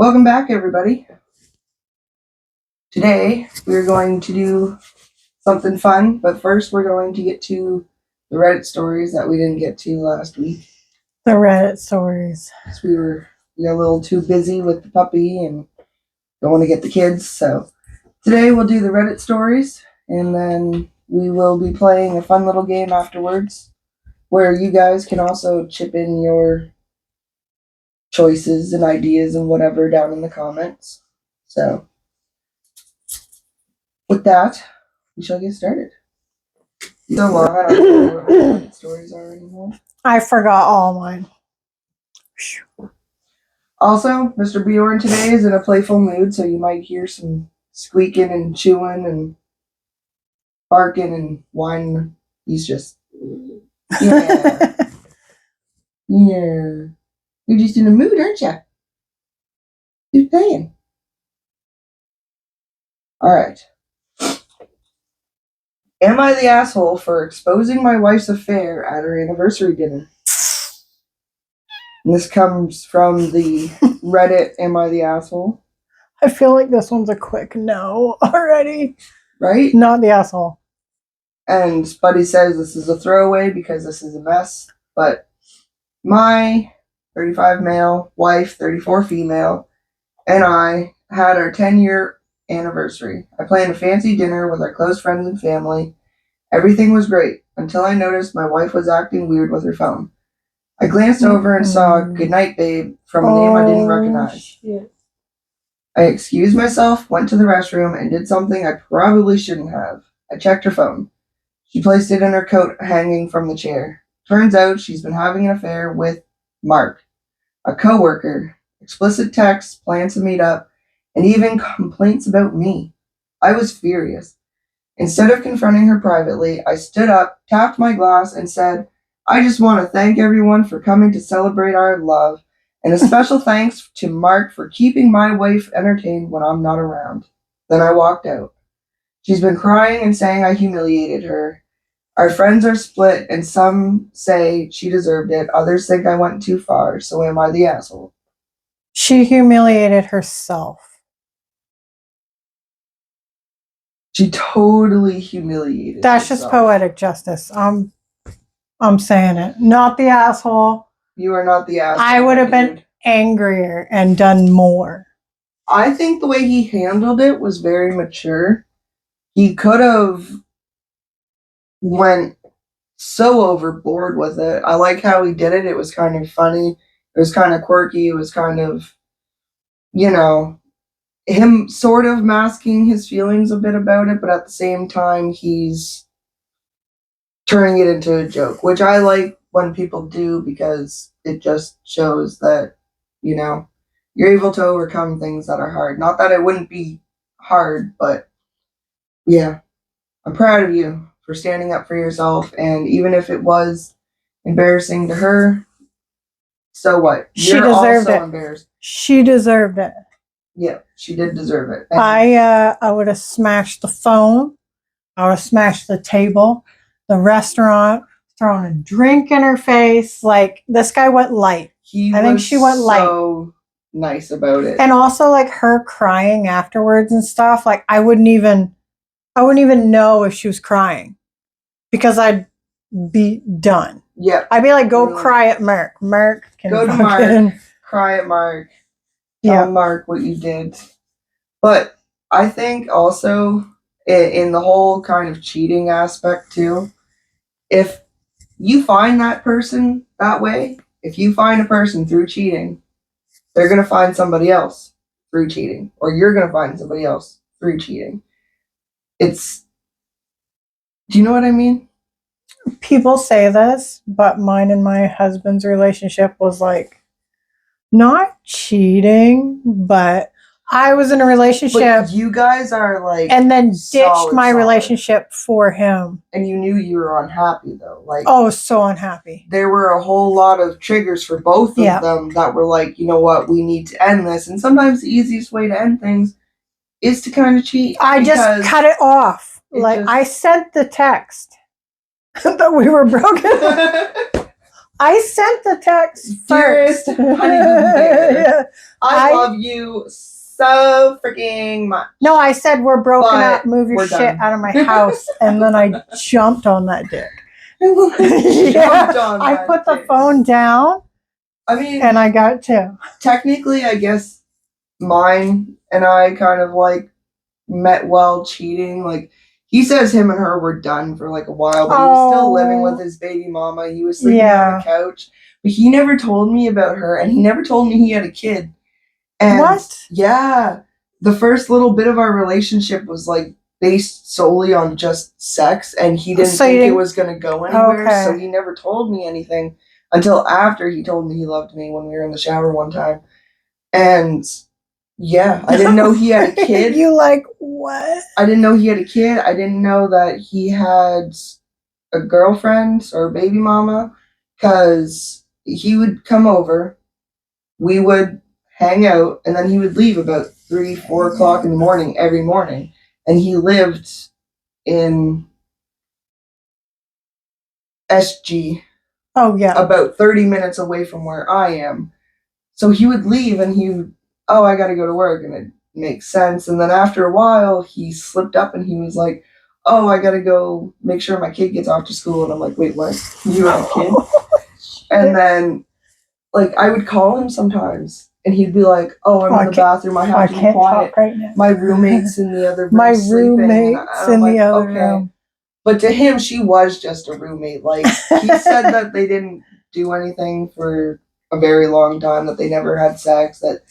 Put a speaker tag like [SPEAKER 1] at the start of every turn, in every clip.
[SPEAKER 1] Welcome back, everybody. Today, we're going to do something fun, but first we're going to get to the Reddit stories that we didn't get to last week.
[SPEAKER 2] The Reddit stories.
[SPEAKER 1] We got a little too busy with the puppy and don't want to get the kids, so today we'll do the Reddit stories, and then we will be playing a fun little game afterwards where you guys can also chip in your choices and ideas and whatever down in the comments. So, with that, we shall get started. So long, I don't know what Reddit stories are anymore.
[SPEAKER 2] I forgot all mine.
[SPEAKER 1] Also, Mr. Bjorn today is in a playful mood, so you might hear some squeaking and chewing and barking and whining. He's just, yeah. Yeah. You're just in a mood, aren't you? Who's playing? Alright. Am I the asshole for exposing my wife's affair at her anniversary dinner? And this comes from the Reddit, Am I the Asshole?
[SPEAKER 2] I feel like this one's a quick no already.
[SPEAKER 1] Right?
[SPEAKER 2] Not the asshole.
[SPEAKER 1] And Buddy says this is a throwaway because this is a mess. But my 35 male wife, 34 female, and I had our 10-year anniversary. I planned a fancy dinner with our close friends and family. Everything was great until I noticed my wife was acting weird with her phone. I glanced over and saw "Good night, babe" from a name I didn't recognize.
[SPEAKER 2] Shit.
[SPEAKER 1] I excused myself, went to the restroom, and did something I probably shouldn't have. I checked her phone. She placed it in her coat hanging from the chair. Turns out she's been having an affair with Mark, a coworker. Explicit texts, plans to meet up, and even complaints about me. I was furious. Instead of confronting her privately, I stood up, tapped my glass, and said, I just want to thank everyone for coming to celebrate our love, and a special thanks to Mark for keeping my wife entertained when I'm not around. Then I walked out. She's been crying and saying I humiliated her. Our friends are split, and some say she deserved it. Others think I went too far, so am I the asshole?
[SPEAKER 2] She humiliated herself.
[SPEAKER 1] She totally humiliated
[SPEAKER 2] That's
[SPEAKER 1] herself.
[SPEAKER 2] just poetic justice. I'm saying it. Not the asshole.
[SPEAKER 1] You are not the asshole.
[SPEAKER 2] I would have been angrier and done more.
[SPEAKER 1] I think the way he handled it was very mature. He could have went so overboard with it. I like how he did it. It was kind of funny. It was kind of quirky. It was kind of, him sort of masking his feelings a bit about it, but at the same time, he's turning it into a joke, which I like when people do because it just shows that, you're able to overcome things that are hard. Not that it wouldn't be hard, but yeah, I'm proud of you for standing up for yourself. And even if it was embarrassing to her, so what? You're
[SPEAKER 2] deserved
[SPEAKER 1] also
[SPEAKER 2] it.
[SPEAKER 1] Embarrassed.
[SPEAKER 2] She deserved it.
[SPEAKER 1] Yeah, she did deserve it. And
[SPEAKER 2] I would have smashed the phone. I would have smashed the table, the restaurant, thrown a drink in her face. Like, this guy went light. I think she went light.
[SPEAKER 1] So nice about it.
[SPEAKER 2] And also, like, her crying afterwards and stuff. Like, I wouldn't even know if she was crying because I'd be done.
[SPEAKER 1] Yeah.
[SPEAKER 2] I'd be like, go cry at Mark. Mark can
[SPEAKER 1] go to Mark. Cry at Mark. Tell Mark what you did. But I think also in the whole kind of cheating aspect too, if you find that person that way, if you find a person through cheating, they're going to find somebody else through cheating, or you're going to find somebody else through cheating. Do you know what I mean?
[SPEAKER 2] People say this, but mine and my husband's relationship was like, not cheating, but I was in a relationship.
[SPEAKER 1] But you guys are like,
[SPEAKER 2] and then ditched my relationship for him.
[SPEAKER 1] And you knew you were unhappy though. Like,
[SPEAKER 2] oh, so unhappy.
[SPEAKER 1] There were a whole lot of triggers for both of them that were like, you know what, we need to end this. And sometimes the easiest way to end things is to kind of cheat.
[SPEAKER 2] I just cut it off. I sent the text that we were broken. I sent the text first.
[SPEAKER 1] Honeymoon bear. I love you so freaking much.
[SPEAKER 2] No, I said we're broken
[SPEAKER 1] But
[SPEAKER 2] up. Move your
[SPEAKER 1] we're
[SPEAKER 2] shit
[SPEAKER 1] done.
[SPEAKER 2] out of my house. And then I jumped on that dick.
[SPEAKER 1] Jumped on
[SPEAKER 2] I
[SPEAKER 1] that
[SPEAKER 2] put the
[SPEAKER 1] dick.
[SPEAKER 2] phone down.
[SPEAKER 1] I mean,
[SPEAKER 2] and I got two.
[SPEAKER 1] Technically, I guess mine and I kind of like met while cheating. Like, he says him and her were done for like a while, but he was still living with his baby mama. He was sleeping on the couch, but he never told me about her, and he never told me he had a kid. And
[SPEAKER 2] what?
[SPEAKER 1] Yeah, the first little bit of our relationship was like based solely on just sex, and he didn't think it was going to go anywhere, so he never told me anything until after he told me he loved me when we were in the shower one time. And yeah, I didn't know he had a kid.
[SPEAKER 2] You like, what?
[SPEAKER 1] I didn't know he had a kid. I didn't know that he had a girlfriend or a baby mama, because he would come over, we would hang out, and then he would leave about 3, 4 o'clock in the morning every morning. And he lived in SG.
[SPEAKER 2] Oh, yeah.
[SPEAKER 1] About 30 minutes away from where I am. So he would leave and he would, oh, I got to go to work. And it makes sense. And then after a while, he slipped up and he was like, oh, I got to go make sure my kid gets off to school. And I'm like, wait, what? You have a kid? And then, like, I would call him sometimes. And he'd be like, oh, I'm in the bathroom. I have to be quiet.
[SPEAKER 2] Right now.
[SPEAKER 1] My roommate's in the other room.
[SPEAKER 2] My roommate's in the other room.
[SPEAKER 1] But to him, she was just a roommate. Like, he said that they didn't do anything for a very long time, that they never had sex, that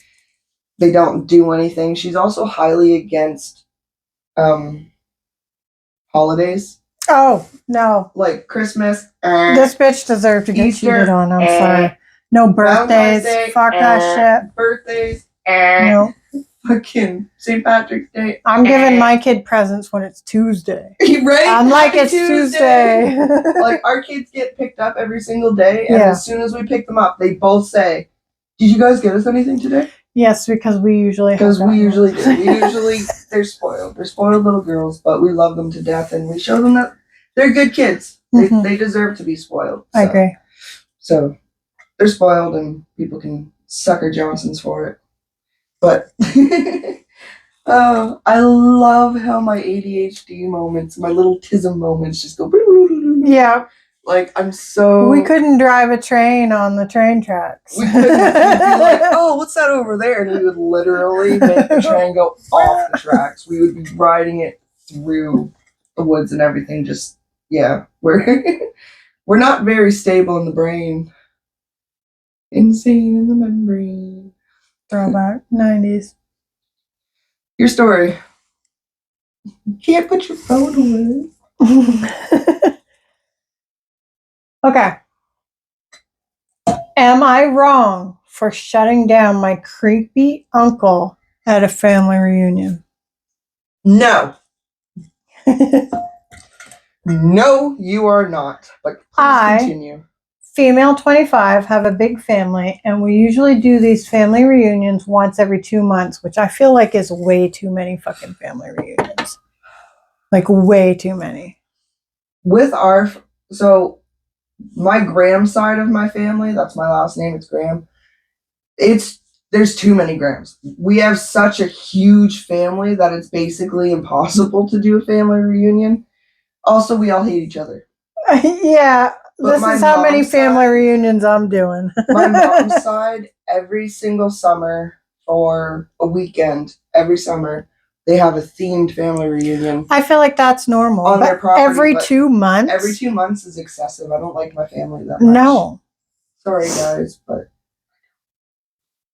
[SPEAKER 1] they don't do anything. She's also highly against holidays.
[SPEAKER 2] Oh, no.
[SPEAKER 1] Like Christmas.
[SPEAKER 2] This bitch deserved to get
[SPEAKER 1] Easter,
[SPEAKER 2] cheated on. I'm sorry. No birthdays. Fuck that shit.
[SPEAKER 1] Birthdays.
[SPEAKER 2] No.
[SPEAKER 1] Fucking St. Patrick's Day.
[SPEAKER 2] I'm giving my kid presents when it's Tuesday.
[SPEAKER 1] Right?
[SPEAKER 2] I'm like, it's Tuesday.
[SPEAKER 1] Like, our kids get picked up every single day, and as soon as we pick them up, they both say, did you guys get us anything today?
[SPEAKER 2] Yes, because we usually do.
[SPEAKER 1] They're spoiled. They're spoiled little girls, but we love them to death, and we show them that they're good kids. They deserve to be spoiled. So.
[SPEAKER 2] I agree.
[SPEAKER 1] So, they're spoiled, and people can suck our Johnsons for it. But I love how my ADHD moments, my little tism moments, just go.
[SPEAKER 2] Yeah.
[SPEAKER 1] Like, I'm so.
[SPEAKER 2] We couldn't drive a train on the train tracks.
[SPEAKER 1] We couldn't. We'd be like, oh, what's that over there? And we would literally make the train go off the tracks. We would be riding it through the woods and everything. Just, yeah, we're not very stable in the brain. Insane in the membrane.
[SPEAKER 2] Throwback 90s.
[SPEAKER 1] Your story. You can't put your phone away.
[SPEAKER 2] Okay. Am I wrong for shutting down my creepy uncle at a family reunion?
[SPEAKER 1] No. No, you are not. But please continue.
[SPEAKER 2] Female 25, have a big family, and we usually do these family reunions once every 2 months, which I feel like is way too many fucking family reunions. Like, way too many.
[SPEAKER 1] With so my Graham side of my family, that's my last name, it's Graham. There's too many Grahams. We have such a huge family that it's basically impossible to do a family reunion. Also, we all hate each other.
[SPEAKER 2] Yeah. But this is how many family reunions I'm doing.
[SPEAKER 1] My mom's side, every single summer for a weekend, every summer, they have a themed family reunion.
[SPEAKER 2] I feel like that's normal.
[SPEAKER 1] On their property.
[SPEAKER 2] Every 2 months?
[SPEAKER 1] Every 2 months is excessive. I don't like my family that much.
[SPEAKER 2] No.
[SPEAKER 1] Sorry, guys, but.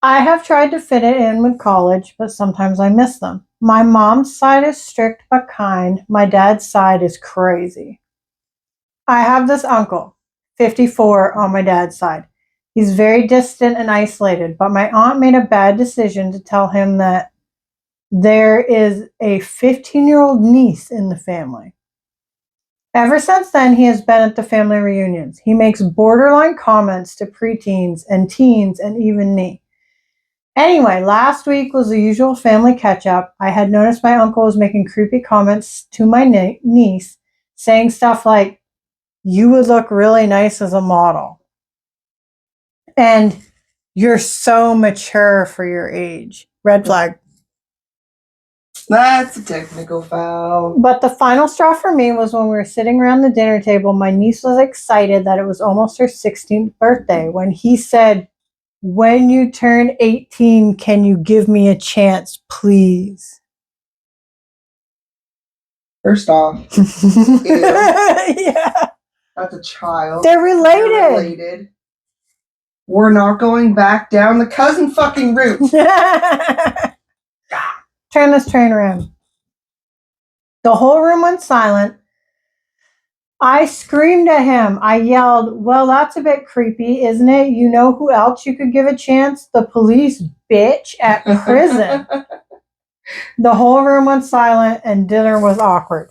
[SPEAKER 2] I have tried to fit it in with college, but sometimes I miss them. My mom's side is strict but kind. My dad's side is crazy. I have this uncle, 54, on my dad's side. He's very distant and isolated, but my aunt made a bad decision to tell him that there is a 15-year-old niece in the family. Ever since then, he has been at the family reunions. He makes borderline comments to preteens and teens and even me. Anyway, last week was the usual family catch-up. I had noticed my uncle was making creepy comments to my niece, saying stuff like, "You would look really nice as a model." And You're so mature for your age. Red flag.
[SPEAKER 1] That's a technical foul.
[SPEAKER 2] But the final straw for me was when we were sitting around the dinner table. My niece was excited that it was almost her 16th birthday when he said, "When you turn 18, can you give me a chance, please?"
[SPEAKER 1] First off,
[SPEAKER 2] Yeah.
[SPEAKER 1] that's a child.
[SPEAKER 2] They're related.
[SPEAKER 1] They're related. We're not going back down the cousin fucking route.
[SPEAKER 2] Turn this train around. The whole room went silent. I screamed at him. I yelled, "Well, that's a bit creepy, isn't it? You know who else you could give a chance? The police, bitch, at prison." The whole room went silent and dinner was awkward.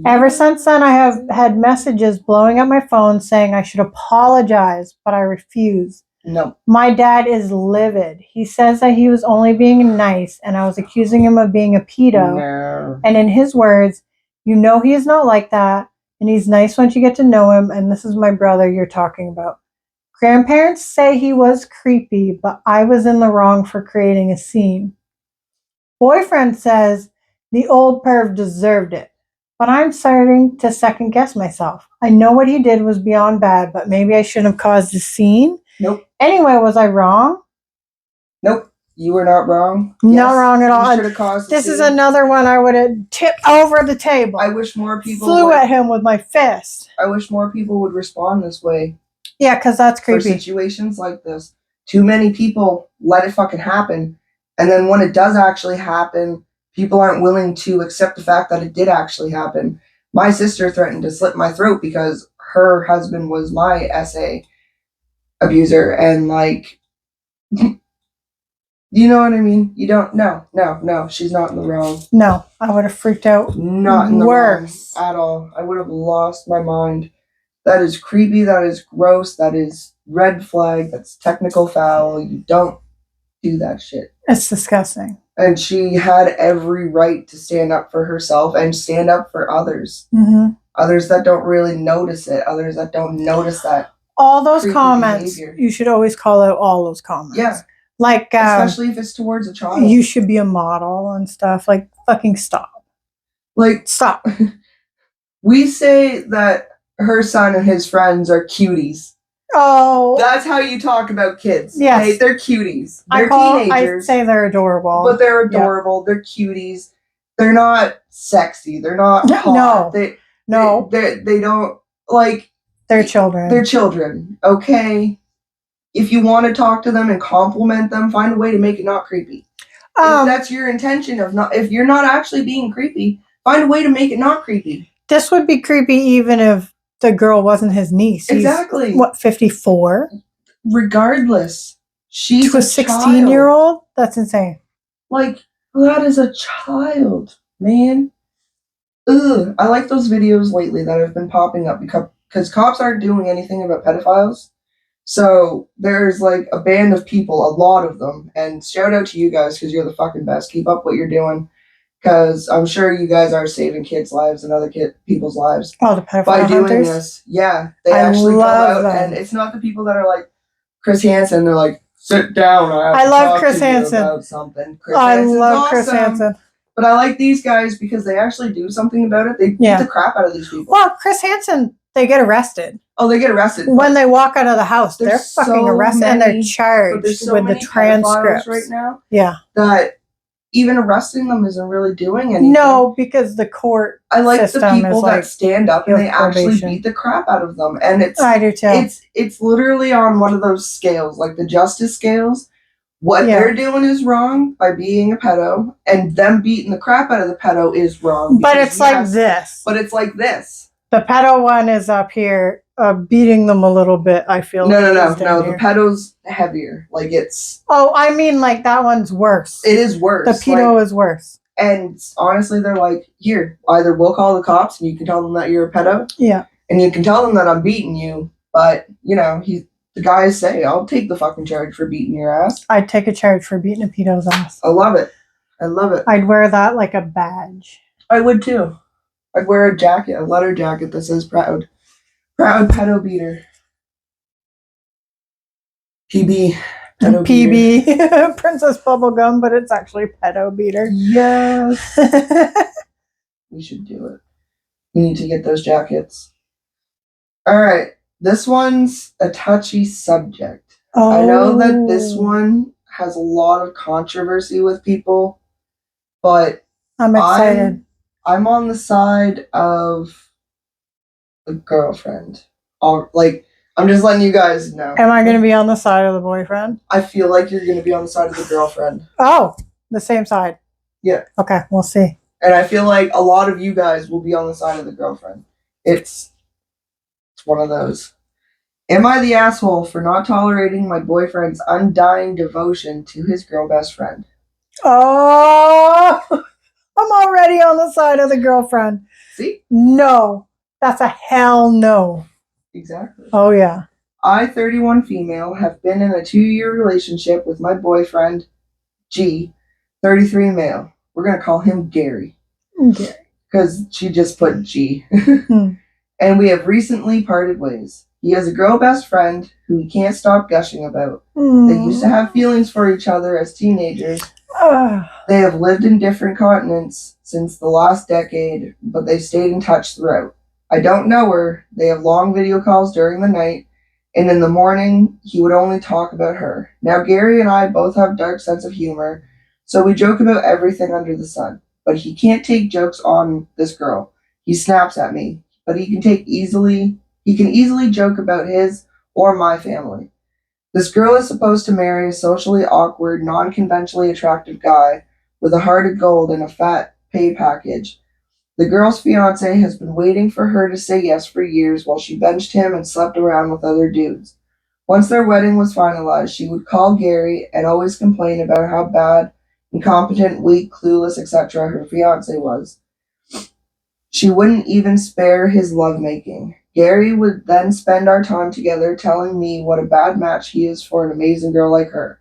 [SPEAKER 2] Ever since then, I have had messages blowing up my phone saying I should apologize, but I refuse.
[SPEAKER 1] No.
[SPEAKER 2] My dad is livid. He says that he was only being nice and I was accusing him of being a pedo.
[SPEAKER 1] No.
[SPEAKER 2] And in his words, "You know he is not like that, and he's nice once you get to know him, and this is my brother you're talking about." Grandparents say he was creepy, but I was in the wrong for creating a scene. Boyfriend says the old perv deserved it, but I'm starting to second guess myself. I know what he did was beyond bad, but maybe I shouldn't have caused a scene.
[SPEAKER 1] Nope.
[SPEAKER 2] Anyway, was I wrong?
[SPEAKER 1] Nope. You were not wrong.
[SPEAKER 2] Not wrong at all.
[SPEAKER 1] You should have caused
[SPEAKER 2] This
[SPEAKER 1] a
[SPEAKER 2] is
[SPEAKER 1] scene.
[SPEAKER 2] another one I would have tipped over the table.
[SPEAKER 1] I wish more people
[SPEAKER 2] flew at him with my fist.
[SPEAKER 1] I wish more people would respond this way.
[SPEAKER 2] Yeah, because that's
[SPEAKER 1] For
[SPEAKER 2] creepy.
[SPEAKER 1] situations like this. Too many people let it fucking happen. And then when it does actually happen, people aren't willing to accept the fact that it did actually happen. My sister threatened to slit my throat because her husband was my SA abuser. And like, you know what I mean? You don't, no, she's not in the wrong.
[SPEAKER 2] No, I would have freaked out.
[SPEAKER 1] Not in the
[SPEAKER 2] worse
[SPEAKER 1] wrong at all. I would have lost my mind. That is creepy. That is gross. That is red flag. That's technical foul. You don't do that shit.
[SPEAKER 2] It's disgusting.
[SPEAKER 1] And she had every right to stand up for herself and stand up for others.
[SPEAKER 2] Mm-hmm.
[SPEAKER 1] Others that don't really notice it. Others that don't notice that.
[SPEAKER 2] All those comments, behavior. You should always call out all those comments.
[SPEAKER 1] Yeah.
[SPEAKER 2] Like,
[SPEAKER 1] especially if it's towards a child.
[SPEAKER 2] You should be a model and stuff. Like, fucking stop.
[SPEAKER 1] Like,
[SPEAKER 2] stop.
[SPEAKER 1] We say that her son and his friends are cuties.
[SPEAKER 2] Oh.
[SPEAKER 1] That's how you talk about kids.
[SPEAKER 2] Yes.
[SPEAKER 1] Okay? They're cuties. They're teenagers.
[SPEAKER 2] I say they're adorable.
[SPEAKER 1] But they're adorable. Yep. They're cuties. They're not sexy. They're not hot.
[SPEAKER 2] No.
[SPEAKER 1] They don't, like...
[SPEAKER 2] They're children.
[SPEAKER 1] They're children. Okay? If you want to talk to them and compliment them, find a way to make it not creepy. If that's your intention of not... If you're not actually being creepy, find a way to make it not creepy.
[SPEAKER 2] This would be creepy even if the girl wasn't his niece.
[SPEAKER 1] Exactly.
[SPEAKER 2] He's, what, 54?
[SPEAKER 1] Regardless. She's
[SPEAKER 2] to a 16-year-old? That's insane.
[SPEAKER 1] Like, that is a child, man. Ugh. I like those videos lately that have been popping up because cops aren't doing anything about pedophiles. So there's like a band of people, a lot of them, and shout out to you guys because you're the fucking best. Keep up what you're doing. Because I'm sure you guys are saving kids' lives and other people's lives.
[SPEAKER 2] Oh, the pedophile
[SPEAKER 1] by doing
[SPEAKER 2] hunters?
[SPEAKER 1] This. Yeah. They actually go out and it's not the people that are like Chris Hansen. They're like, sit down. I love Chris Hansen. About something.
[SPEAKER 2] I love Chris Hansen.
[SPEAKER 1] But I like these guys because they actually do something about it. They beat the crap out of these people.
[SPEAKER 2] Well, Chris Hansen, they get arrested.
[SPEAKER 1] Oh, they get arrested.
[SPEAKER 2] When they walk out of the house, they're fucking arrested and they're charged with the transcripts
[SPEAKER 1] right now.
[SPEAKER 2] Yeah.
[SPEAKER 1] That even arresting them isn't really doing anything.
[SPEAKER 2] No, because the court
[SPEAKER 1] I like the people that stand up and they actually beat the crap out of them. And
[SPEAKER 2] I do too.
[SPEAKER 1] It's literally on one of those scales, like the justice scales. What they're doing is wrong by being a pedo, and them beating the crap out of the pedo is wrong.
[SPEAKER 2] But it's like this.
[SPEAKER 1] But it's like this.
[SPEAKER 2] The pedo one is up here, beating them a little bit, I feel.
[SPEAKER 1] No. The pedo's heavier. Like it's...
[SPEAKER 2] Oh, I mean like that one's worse.
[SPEAKER 1] It is worse.
[SPEAKER 2] The pedo is worse.
[SPEAKER 1] And honestly, they're like, here, either we'll call the cops and you can tell them that you're a pedo.
[SPEAKER 2] Yeah.
[SPEAKER 1] And you can tell them that I'm beating you. But, you know, the guys say, I'll take the fucking charge for beating your ass.
[SPEAKER 2] I'd take a charge for beating a pedo's ass.
[SPEAKER 1] I love it. I love it.
[SPEAKER 2] I'd wear that like a badge.
[SPEAKER 1] I would too. I'd wear a jacket, a leather jacket that says proud. Proud pedo beater. PB. Pedo beater.
[SPEAKER 2] PB, Princess Bubblegum, but it's actually Pedo Beater.
[SPEAKER 1] Yes. We should do it. We need to get those jackets. All right. This one's a touchy subject. I know that this one has a lot of controversy with people, but
[SPEAKER 2] I'm excited.
[SPEAKER 1] I'm on the side of the girlfriend. I'm just letting you guys know.
[SPEAKER 2] Am I going to be on the side of the boyfriend?
[SPEAKER 1] I feel like you're going to be on the side of the girlfriend.
[SPEAKER 2] Oh, the same side.
[SPEAKER 1] Yeah.
[SPEAKER 2] Okay, we'll see.
[SPEAKER 1] And I feel like a lot of you guys will be on the side of the girlfriend. It's one of those. Am I the asshole for not tolerating my boyfriend's undying devotion to his girl best friend?
[SPEAKER 2] Oh, I'm already on the side of the girlfriend.
[SPEAKER 1] See?
[SPEAKER 2] No, that's a hell no.
[SPEAKER 1] Exactly.
[SPEAKER 2] Oh, yeah.
[SPEAKER 1] I, 31 female, have been in a 2-year relationship with my boyfriend, G, 33 male. We're going to call him Gary.
[SPEAKER 2] Gary.
[SPEAKER 1] Because she just put G. And we have recently parted ways. He has a girl best friend who he can't stop gushing about. They used to have feelings for each other as teenagers. They have lived in different continents since the last decade, but they've stayed in touch throughout. I don't know her. They have long video calls during the night, and in the morning, he would only talk about her. Now, Gary and I both have dark sense of humor, so we joke about everything under the sun. But he can't take jokes on this girl. He snaps at me, but he can easily joke about his or my family. This girl is supposed to marry a socially awkward, non-conventionally attractive guy with a heart of gold and a fat pay package. The girl's fiance has been waiting for her to say yes for years while she benched him and slept around with other dudes. Once their wedding was finalized, she would call Gary and always complain about how bad, incompetent, weak, clueless, etc. her fiance was. She wouldn't even spare his lovemaking. Gary would then spend our time together telling me what a bad match he is for an amazing girl like her.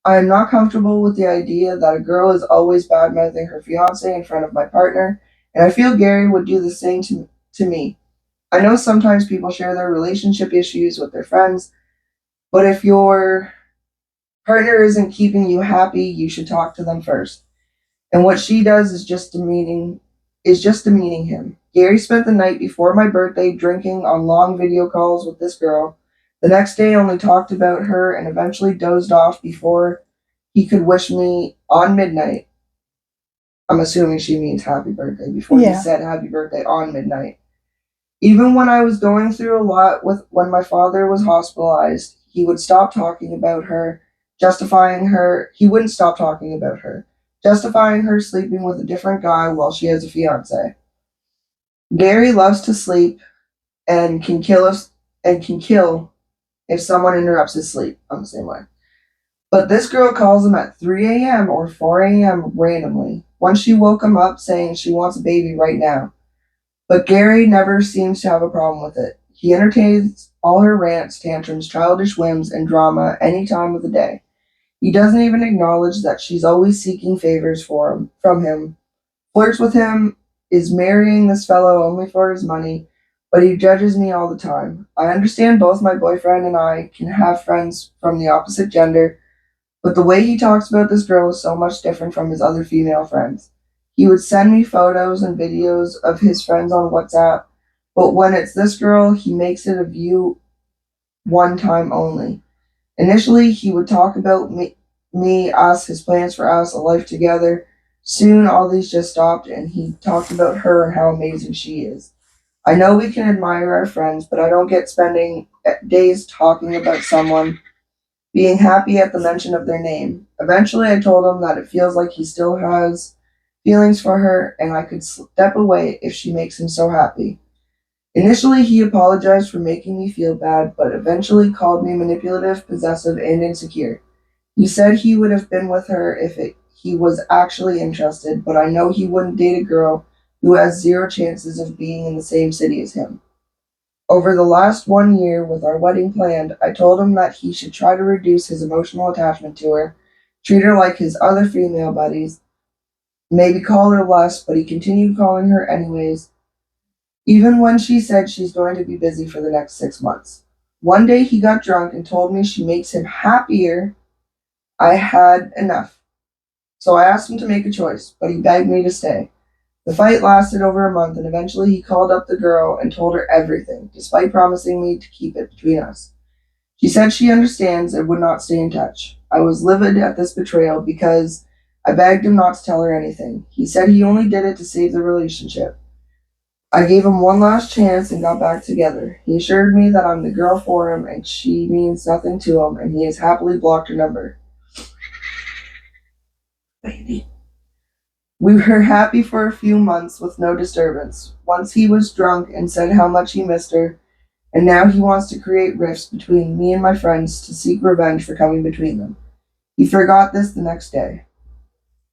[SPEAKER 1] I am not comfortable with the idea that a girl is always bad-mouthing her fiance in front of my partner, and I feel Gary would do the same to me. I know sometimes people share their relationship issues with their friends, but if your partner isn't keeping you happy, you should talk to them first. And what she does is just demeaning him. Gary spent the night before my birthday drinking on long video calls with this girl. The next day only talked about her and eventually dozed off before he could wish me on midnight. I'm assuming she means happy birthday before he said happy birthday on midnight. Even when I was going through a lot when my father was hospitalized, he would stop talking about her, he wouldn't stop talking about her, justifying her sleeping with a different guy while she has a fiance. Gary loves to sleep and can kill if someone interrupts his sleep. I'm the same way. But this girl calls him at 3 a.m. or 4 a.m. randomly. Once she woke him up saying she wants a baby right now. But Gary never seems to have a problem with it. He entertains all her rants, tantrums, childish whims, and drama any time of the day. He doesn't even acknowledge that she's always seeking favors from him, flirts with him, is marrying this fellow only for his money, but he judges me all the time. I understand both my boyfriend and I can have friends from the opposite gender, but the way he talks about this girl is so much different from his other female friends. He would send me photos and videos of his friends on WhatsApp, but when it's this girl, he makes it a view one time only. Initially, he would talk about us, his plans for us, a life together. Soon, all these just stopped, and he talked about her and how amazing she is. I know we can admire our friends, but I don't get spending days talking about someone being happy at the mention of their name. Eventually, I told him that it feels like he still has feelings for her, and I could step away if she makes him so happy. Initially, he apologized for making me feel bad, but eventually called me manipulative, possessive, and insecure. He said he would have been with her he was actually interested, but I know he wouldn't date a girl who has zero chances of being in the same city as him. Over the last 1 year, with our wedding planned, I told him that he should try to reduce his emotional attachment to her, treat her like his other female buddies, maybe call her less, but he continued calling her anyways, even when she said she's going to be busy for the next 6 months. One day he got drunk and told me she makes him happier I had enough. So I asked him to make a choice, but he begged me to stay. The fight lasted over a month, and eventually he called up the girl and told her everything, despite promising me to keep it between us. She said she understands and would not stay in touch. I was livid at this betrayal because I begged him not to tell her anything. He said he only did it to save the relationship. I gave him one last chance and got back together. He assured me that I'm the girl for him and she means nothing to him, and he has happily blocked her number. Baby. We were happy for a few months with no disturbance. Once he was drunk and said how much he missed her, and now he wants to create rifts between me and my friends to seek revenge for coming between them. He forgot this the next day.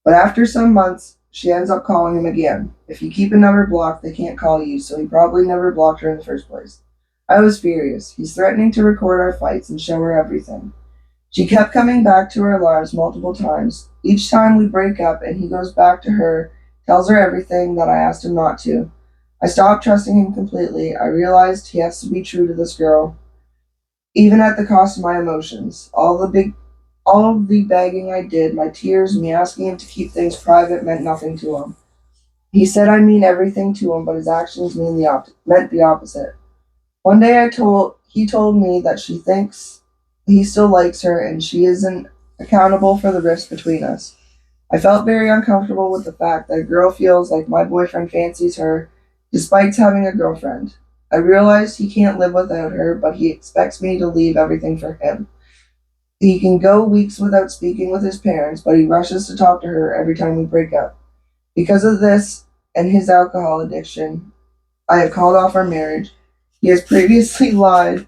[SPEAKER 1] But after some months, she ends up calling him again. If you keep a number blocked, they can't call you, so he probably never blocked her in the first place. I was furious. He's threatening to record our fights and show her everything. She kept coming back to our lives multiple times. Each time we break up and he goes back to her, tells her everything that I asked him not to. I stopped trusting him completely. I realized he has to be true to this girl, even at the cost of my emotions. All of the begging I did, my tears, me asking him to keep things private meant nothing to him. He said I mean everything to him, but his actions meant the opposite. One day he told me that she thinks he still likes her and she isn't accountable for the rifts between us. I felt very uncomfortable with the fact that a girl feels like my boyfriend fancies her despite having a girlfriend. I realized he can't live without her, but he expects me to leave everything for him. He can go weeks without speaking with his parents, but he rushes to talk to her every time we break up. Because of this and his alcohol addiction, I have called off our marriage. He has previously lied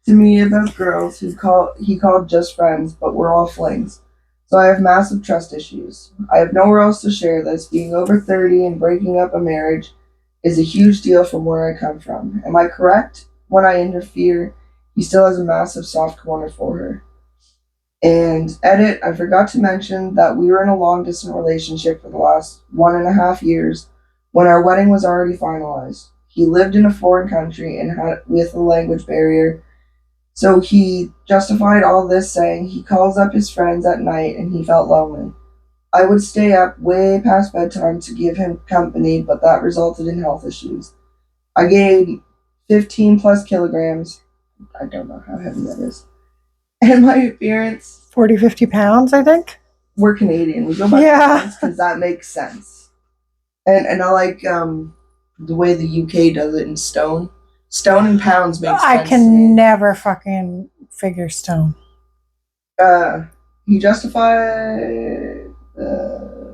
[SPEAKER 1] to me about girls he called just friends, but we're all flings. So I have massive trust issues. I have nowhere else to share this. Being over 30 and breaking up a marriage is a huge deal from where I come from. Am I correct? When I interfere, he still has a massive soft corner for her. And edit, I forgot to mention that we were in a long distance relationship for the last 1.5 years when our wedding was already finalized. He lived in a foreign country and had with a language barrier, so he justified all this saying he calls up his friends at night and he felt lonely. I would stay up way past bedtime to give him company, but that resulted in health issues. I gained 15 plus kilograms. I don't know how heavy that is. And my appearance.
[SPEAKER 2] 40, 50 pounds, I think.
[SPEAKER 1] We're Canadian. We go by pounds because that makes sense. And I like the way the UK does it in stone. Stone and pounds makes sense.
[SPEAKER 2] I can never fucking figure stone.
[SPEAKER 1] He justified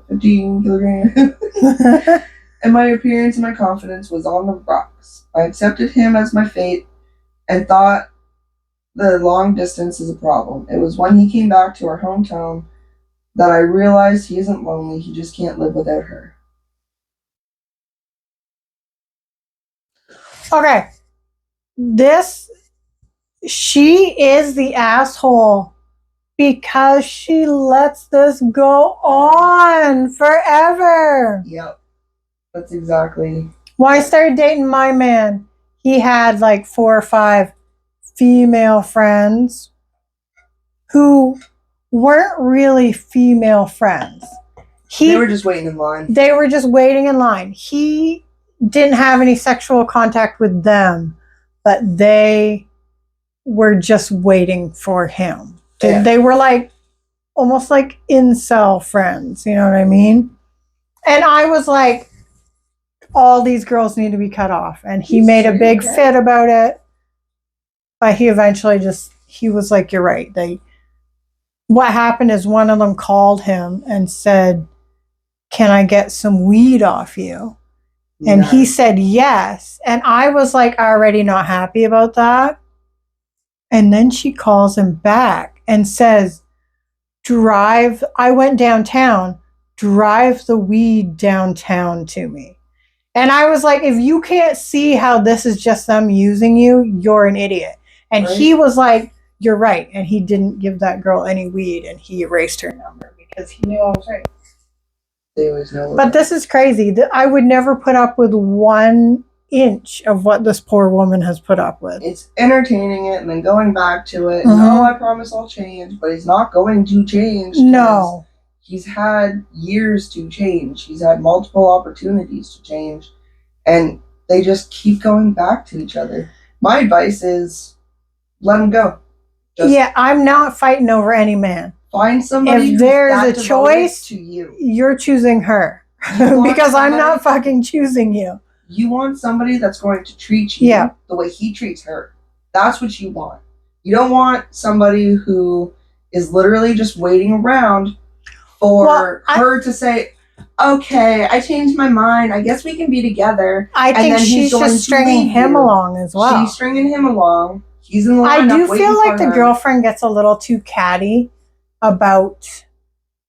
[SPEAKER 1] 15 kilograms. And my appearance and my confidence was on the rocks. I accepted him as my fate and thought the long distance is a problem. It was when he came back to our hometown that I realized he isn't lonely, he just can't live without her.
[SPEAKER 2] Okay. She is the asshole because she lets this go on forever.
[SPEAKER 1] Yep. That's exactly.
[SPEAKER 2] When I started dating my man, he had like 4 or 5 female friends who weren't really female friends.
[SPEAKER 1] They were just waiting in line.
[SPEAKER 2] They were just waiting in line. He didn't have any sexual contact with them, but they were just waiting for him.
[SPEAKER 1] Yeah.
[SPEAKER 2] They were like almost like incel friends, you know what I mean? And I was like, all these girls need to be cut off. And he made a big fit about it. But he eventually he was like, you're right. What happened is one of them called him and said, can I get some weed off you? And he said yes. And I was like already not happy about that. And then she calls him back and says, I went downtown, drive the weed downtown to me. And I was like, if you can't see how this is just them using you, you're an idiot. And he was like, you're right. And he didn't give that girl any weed and he erased her number because he knew I was right.
[SPEAKER 1] They always know.
[SPEAKER 2] But this is crazy. I would never put up with one inch of what this poor woman has put up with.
[SPEAKER 1] It's entertaining it and then going back to it.
[SPEAKER 2] Mhm.
[SPEAKER 1] No, I promise I'll change, but he's not going to change.
[SPEAKER 2] No.
[SPEAKER 1] He's had years to change. He's had multiple opportunities to change. And they just keep going back to each other. My advice is let him go.
[SPEAKER 2] Yeah, I'm not fighting over any man.
[SPEAKER 1] Find somebody.
[SPEAKER 2] If there's a choice,
[SPEAKER 1] to you,
[SPEAKER 2] you're choosing her because I'm not fucking choosing you.
[SPEAKER 1] You want somebody that's going to treat you the way he treats her. That's what you want. You don't want somebody who is literally just waiting around for her to say, okay, I changed my mind. I guess we can be together.
[SPEAKER 2] I think she's just stringing him along as well.
[SPEAKER 1] She's stringing him along. He's in the lineup.
[SPEAKER 2] I do feel like the girlfriend gets a little too catty about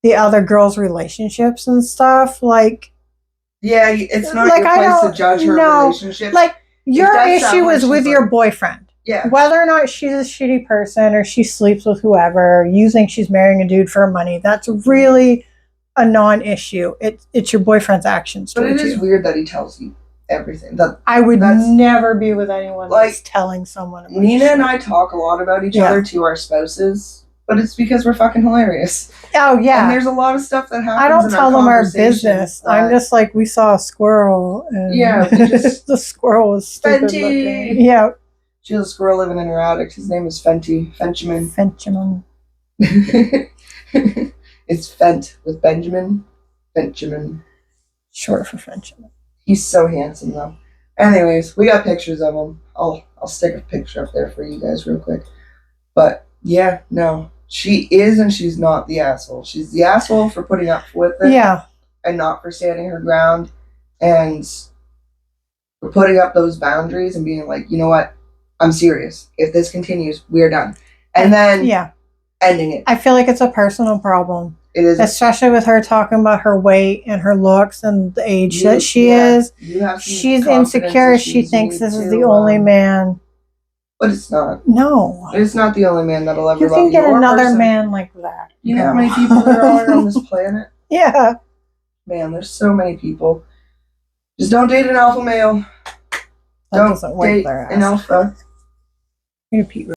[SPEAKER 2] the other girls' relationships and stuff. Like,
[SPEAKER 1] yeah, it's not your place to judge her relationship.
[SPEAKER 2] Like, your issue is with your boyfriend.
[SPEAKER 1] Yeah.
[SPEAKER 2] Whether or not she's a shitty person or she sleeps with whoever, you think she's marrying a dude for money, that's really a non-issue. It's your boyfriend's actions.
[SPEAKER 1] But it is weird that he tells you everything.
[SPEAKER 2] I would never be with anyone that's telling someone about
[SPEAKER 1] Nina and I talk a lot about each other to our spouses, but it's because we're fucking hilarious.
[SPEAKER 2] Oh, yeah.
[SPEAKER 1] And there's a lot of stuff that happens.
[SPEAKER 2] I don't tell them our business. I'm just like, we saw a squirrel. And the squirrel was stupid looking. Yeah.
[SPEAKER 1] She has a squirrel living in her attic. His name is Fenty. Fenchman. It's Fent with Benjamin. Fenchman.
[SPEAKER 2] Short for Frenchman.
[SPEAKER 1] He's so handsome, though. Anyways, we got pictures of him. I'll stick a picture up there for you guys real quick. But, yeah, no. She is and she's not the asshole. She's the asshole for putting up with it.
[SPEAKER 2] Yeah.
[SPEAKER 1] And not for standing her ground. And for putting up those boundaries and being like, you know what? I'm serious. If this continues, we're done. And then ending it.
[SPEAKER 2] I feel like it's a personal problem.
[SPEAKER 1] It is.
[SPEAKER 2] Especially with her talking about her weight and her looks and the age that she is. She's insecure. She thinks this is the only man.
[SPEAKER 1] But it's not.
[SPEAKER 2] No.
[SPEAKER 1] It's not the only man that'll ever
[SPEAKER 2] love you. You can get another man like that.
[SPEAKER 1] You know how many people there are on this planet?
[SPEAKER 2] Yeah.
[SPEAKER 1] Man, there's so many people. Just don't date an alpha male.
[SPEAKER 2] That doesn't work
[SPEAKER 1] date
[SPEAKER 2] their ass.
[SPEAKER 1] An alpha.
[SPEAKER 2] Repeat.